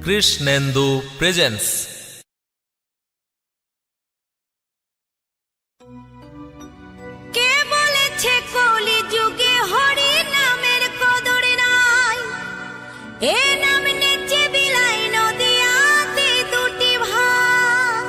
Krishnendu presence. কে বলেছে কলি যুগে হরি নামের কদর নাই? এ নাম নেচে বিলাই নদিয়াতে দুটি ভাই।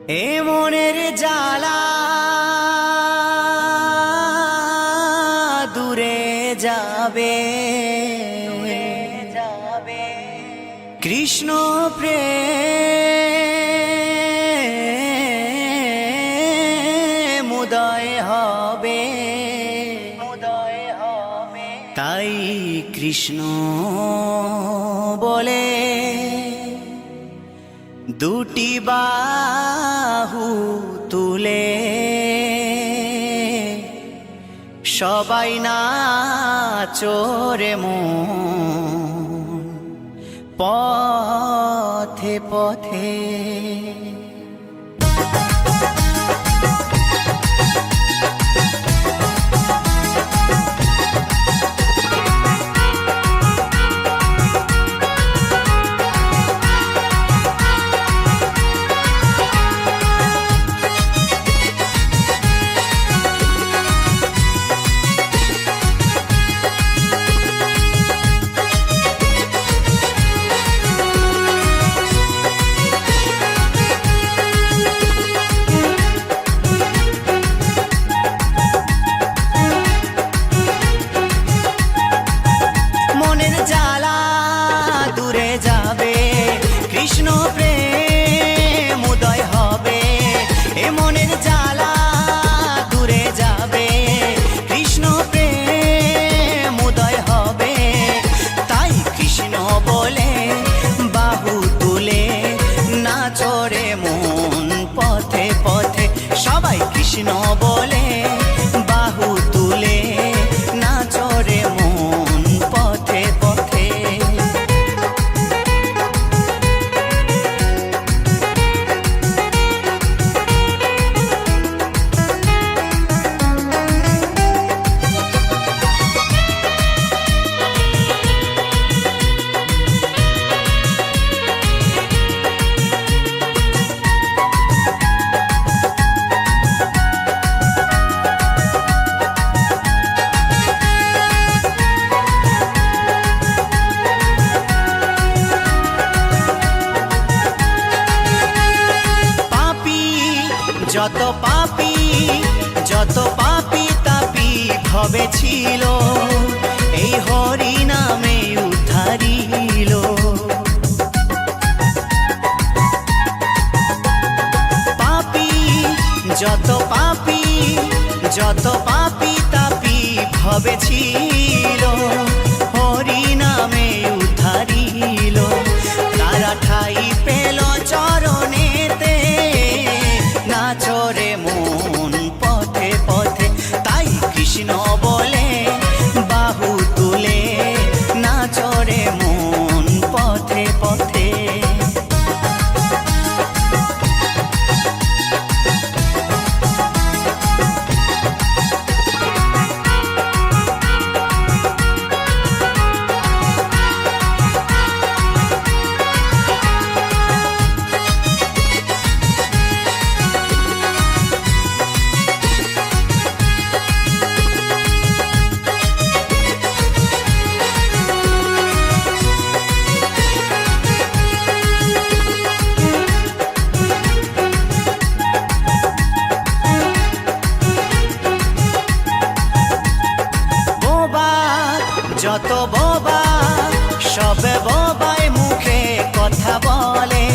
এ মনের জ্বালা দূরে যাবে কৃষ্ণ প্রেম উদয় হবে তাই কৃষ্ণ বলে দুটি বাহু তুলে সবাই নাচরে মন পথে পথে। কৃষ্ণ প্রেম উদয় হবে এ মনের জ্বালা দূরে যাবে কৃষ্ণ প্রেম উদয় হবে তাই কৃষ্ণ বলে বাহু তুলে নাচরে মন পথে পথে সবাই কৃষ্ণ বলে বাহু তুলে নাচরে মন পথে পথে। যত পাপী তাপী ভবে ছিল এই হরি নামে উদ্ধারিল পাপী যত পাপী তাপী ভবে ছিল হরি নামে উদ্ধারিল তারা ঠাই পেল চরণেতে নাচরে মন পথে পথে তাই কৃষ্ণ বলে বাহু তুলে নাচরে মন পথে পথে। যত বোবা সব বোবাই মুখে কথা বলে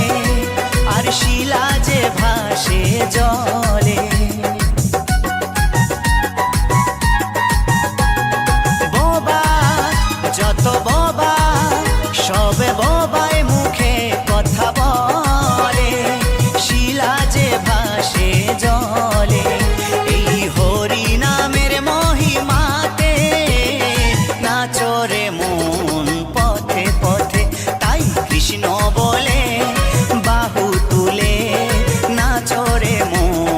আর শিলা যে ভাসে জলে বোবা যত বোবা সব বোবাই মুখে কথা বলে শিলা যে ভাসে জলে এই হরি নামের মহিমাতে নাচরে মন পথে পথে তাই কৃষ্ণ বলে বাহু তুলে নাচরে মন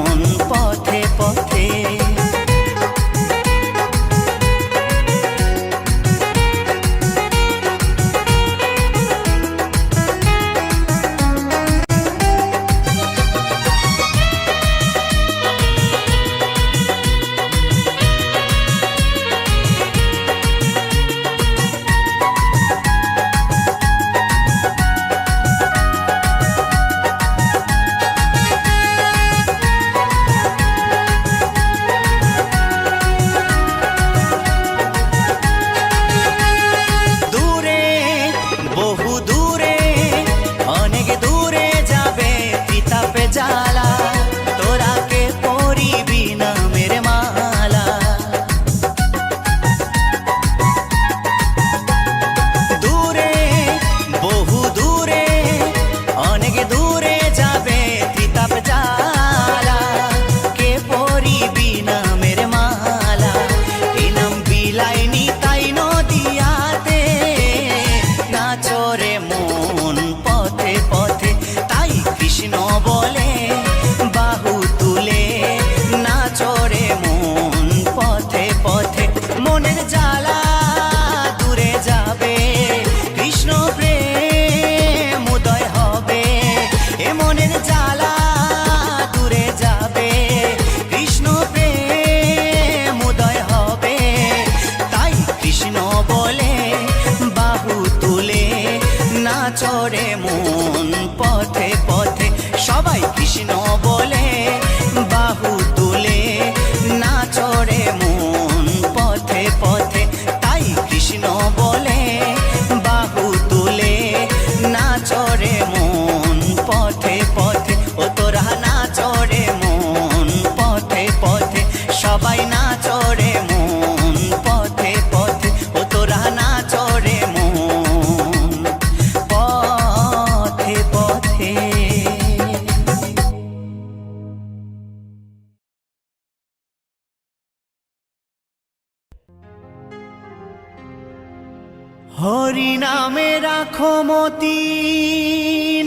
হরি নামে রাখো মতি,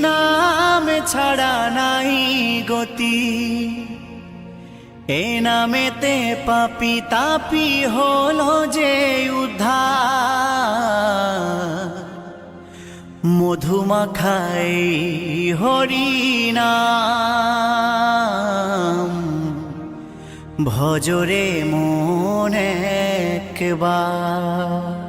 নাম ছাড়া নাই গতি। এ নামেতে পাপি তাপি হলো যে উদ্ধার। মধুমাখাই হরি নাম, ভজরে মন একবার।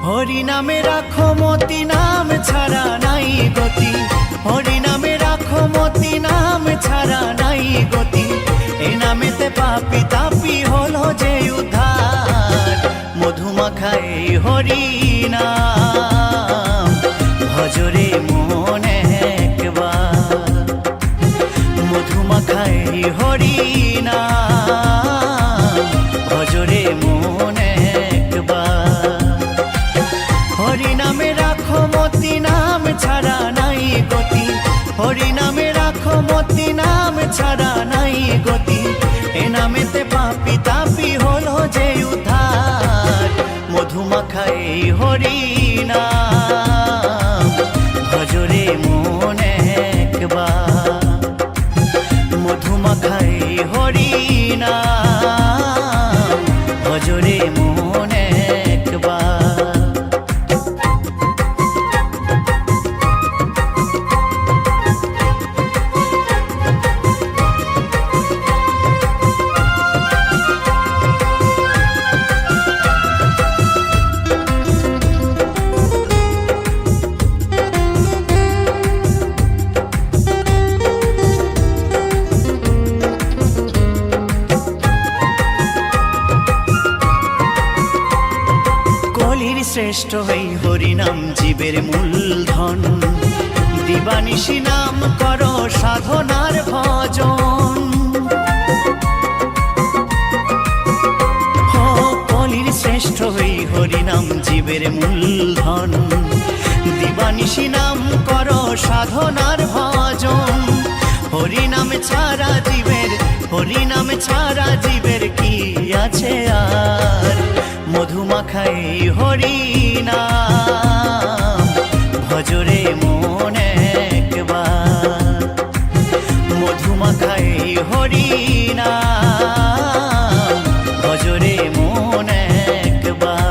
হরি নামে রাখো মতি, নাম ছাড়া নাই গতি। হরি নামে রাখো মতি, নাম ছাড়া নাই গতি। এই নামেতে পাপি তাপি হলো যে উদ্ধার। মধুমাখাই হরি নাম, ভজরে মন একবার। মধুমাখাই হরি নাম, ভজরে মন একবার। হরি নামে রাখো মতি, নাম ছাড়া নাই গতি। হরি নামে রাখো মতি, নাম ছাড়া নাই গতি। এ নামেতে পাপি তাপি হলো যে উদ্ধার। মধুমাখাই হরি নাম, ভজরে মন একবার। মধুমাখাই হরি নাম, ভজরে মন একবার। কলির শ্রেষ্ঠ হই হরিনাম জীবের মূলধন। দিবানিশি নাম করো সাধনার ভজন। কলির শ্রেষ্ঠ হই হরিনাম জীবের মূলধন। দিবানিশি নাম করো সাধনার ভজন। হরিনাম ছাড়া জীবের, হরিনাম ছাড়া জীবের কি আছে আর। মধুমাখাই হরি নাম, ভজরে মন একবার। মধুমাখাই হরি নাম, ভজরে মন একবার।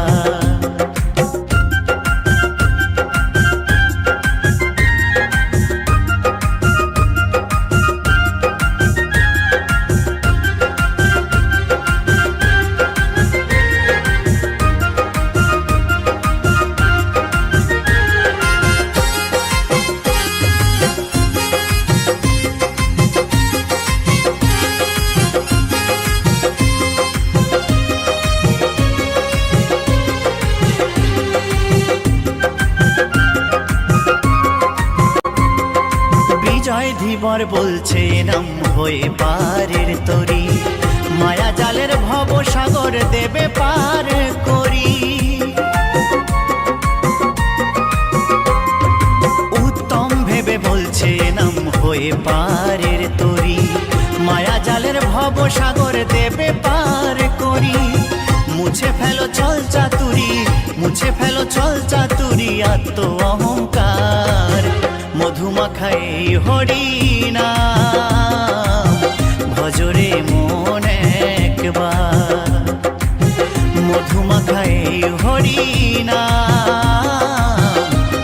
জয় ধীবর বলছে নাম হয়ে পারের তরি। মায়া জালের ভব সাগর দেবে পার করি। উত্তম ভেবে বলছে নাম হয়ে পারের তরি। মায়া জালের ভব সাগর দেবে পার করি। মুছে ফেলো চল চাতুরি, মুছে ফেলো চল চাতুরি আত্ম অহংকার। মধুমাখাই হরি নাম, ভজরে মন একবার। মধুমাখাই হরি নাম,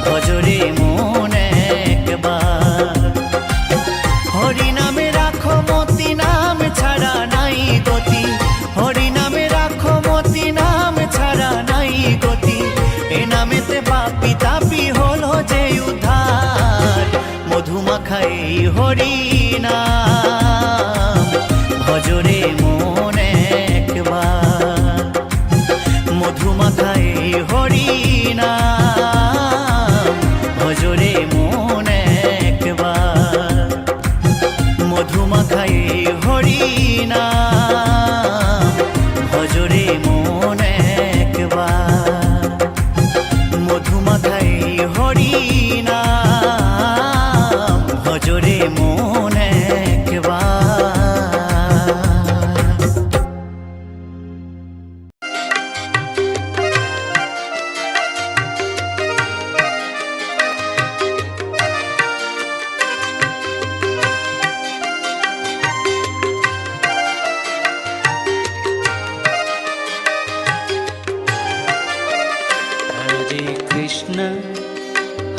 ভজরে মন একবার। হরি নামে রাখো মতি, নাম ছাড়া নাই গতি। হরি নামে রাখো মতি, নাম ছাড়া নাই গতি। এ নামেতে পাপি তাপি হলো যে উদ্ধার। মধুমাখাই হরি নাম, ভজরে মন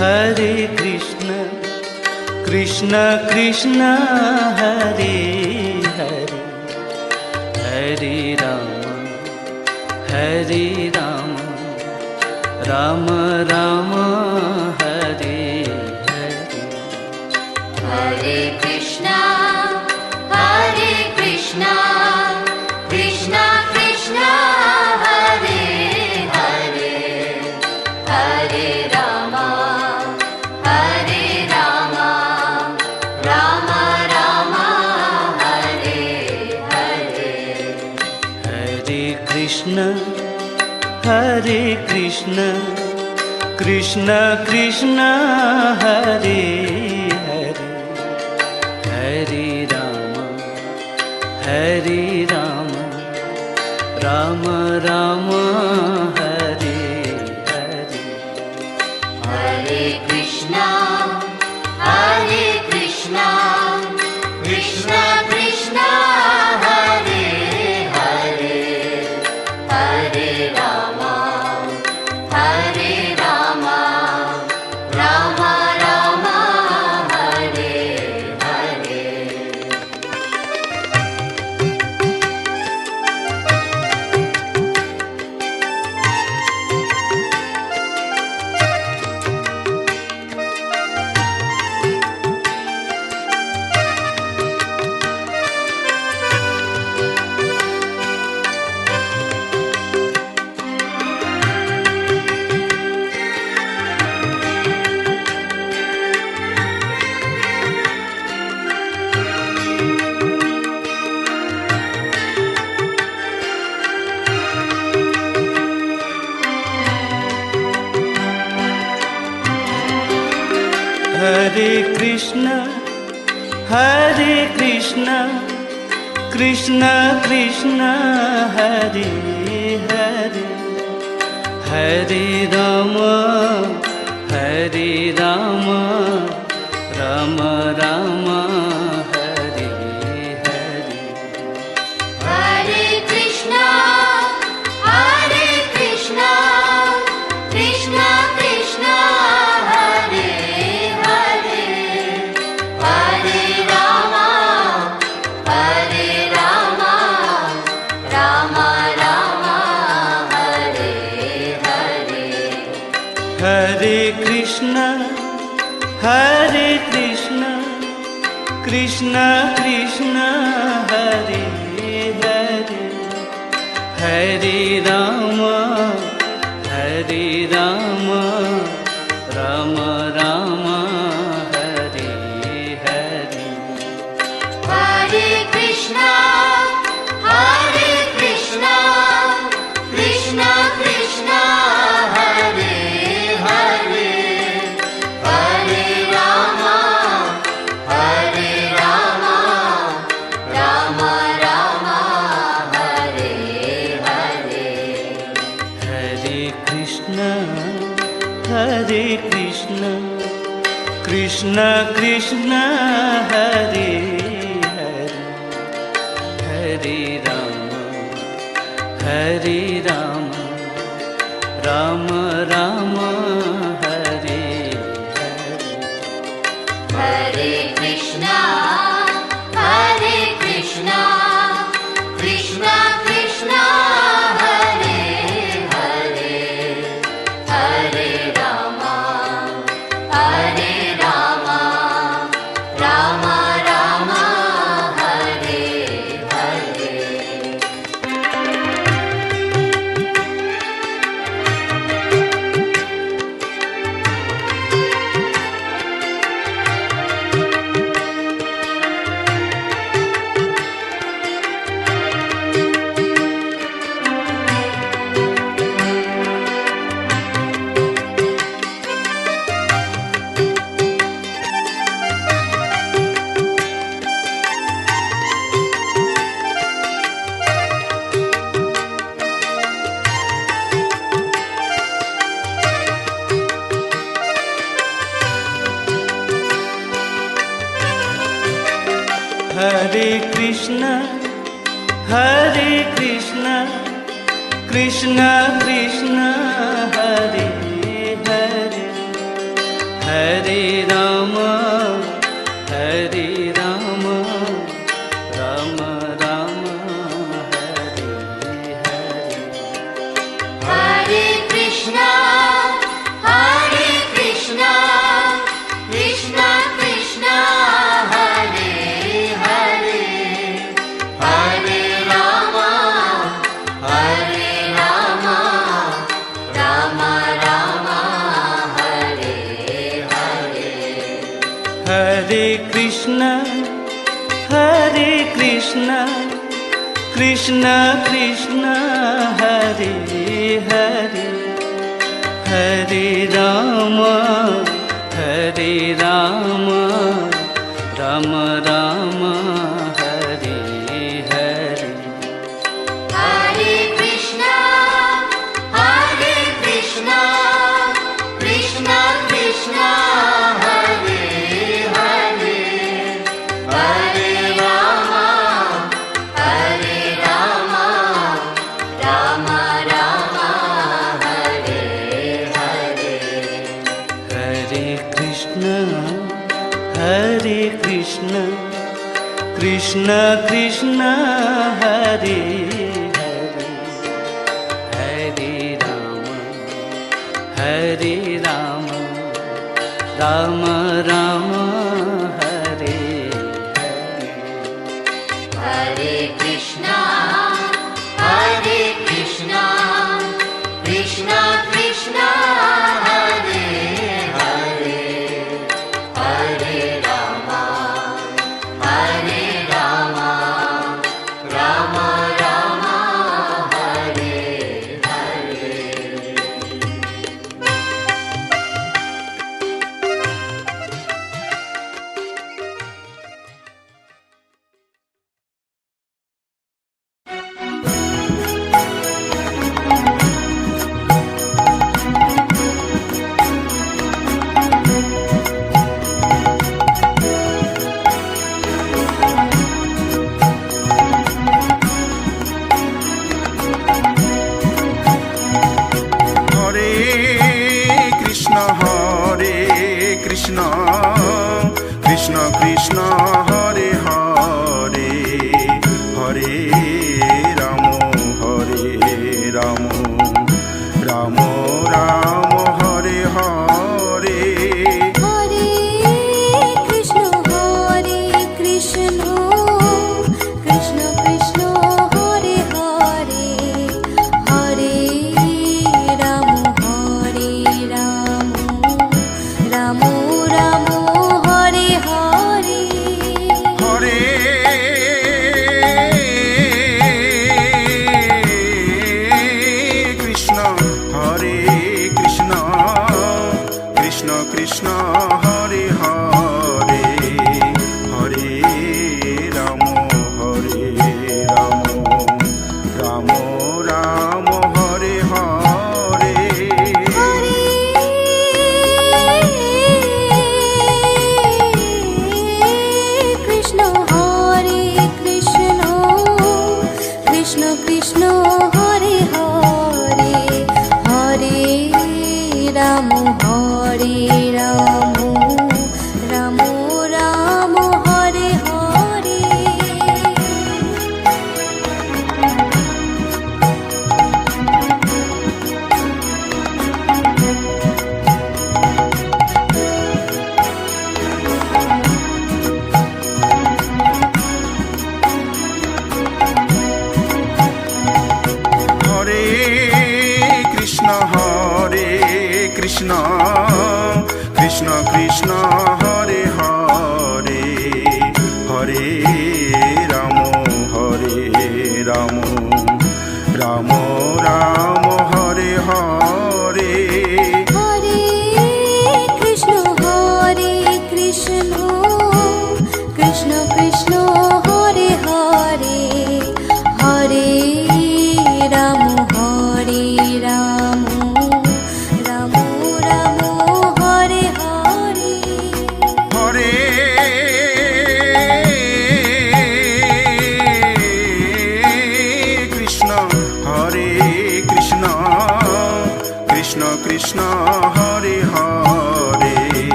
हरे कृष्ण कृष्ण कृष्ण हरे हरे हरे राम राम राम हरे हरे हरे कृष्णा कृष्णा कृष्णा हरे हरे हरे राम राम राम हरे हरे हरे कृष्ण कृष्ण कृष्ण हरे हरे हरे राम राम राम हरे हरे हरे कृष्णा कृष्णा कृष्णा हरे हरे हरे राम राम राम हरे हरे हरे कृष्ण कृष्ण कृष्ण हरे हरे हरे राम राम राम हरे हरे हरे कृष्णा कृष्णा कृष्णा हरे हरे हरे राम राम राम हरे हरे हरे कृष्ण कृष्ण कृष्ण हरे हरे हरे राम राम राम हरे हरे हरे कृष्णा कृष्णा कृष्णा हरे हरे हरे राम राम राम हरे हरे हरे कृष्ण कृष्ण कृष्ण हरे हरे हरे राम राम राम हरे हरे हरे कृष्णा कृष्णा कृष्णा हरे हरे हरे राम राम राम हरे हरे हरे कृष्ण कृष्ण कृष्ण हरे हरे হরে রাম হরে Ram Ram Ram Hare Hare Hare Krishna, Krishna Krishna, Hare Hare, Hare Rama, Rama Rama, Hare Hare. Hare Krishna, Krishna Krishna, Hare Hare, Hare Rama, Rama Rama, Hare Hare. Hare Krishna, Krishna Krishna, Hare Hare, Hare Rama, Rama Rama, Hare Hare. Hare Krishna, Krishna Krishna, Hare Hare, Hare Rama, Rama Rama, Hare Hare. Hare Krishna, Krishna Krishna, Hare Hare, Hare Rama, Rama Rama, Hare Hare. হরে কৃষ্ণ কৃষ্ণ কৃষ্ণ হরে হরে, হরে Ram Ram Ram Hare Hare. Hare Krishna, Krishna Krishna, Hare Hare, Hare Ram, Ram Hare Hare. হরে কৃষ্ণ কৃষ্ণ কৃষ্ণ হরে হরে, হরে Ram Ram Hare Hare. Hare Krishna, Krishna Krishna, Hare Hare, Hare Ram, Ram Hare Hare. হরে কৃষ্ণ কৃষ্ণ কৃষ্ণ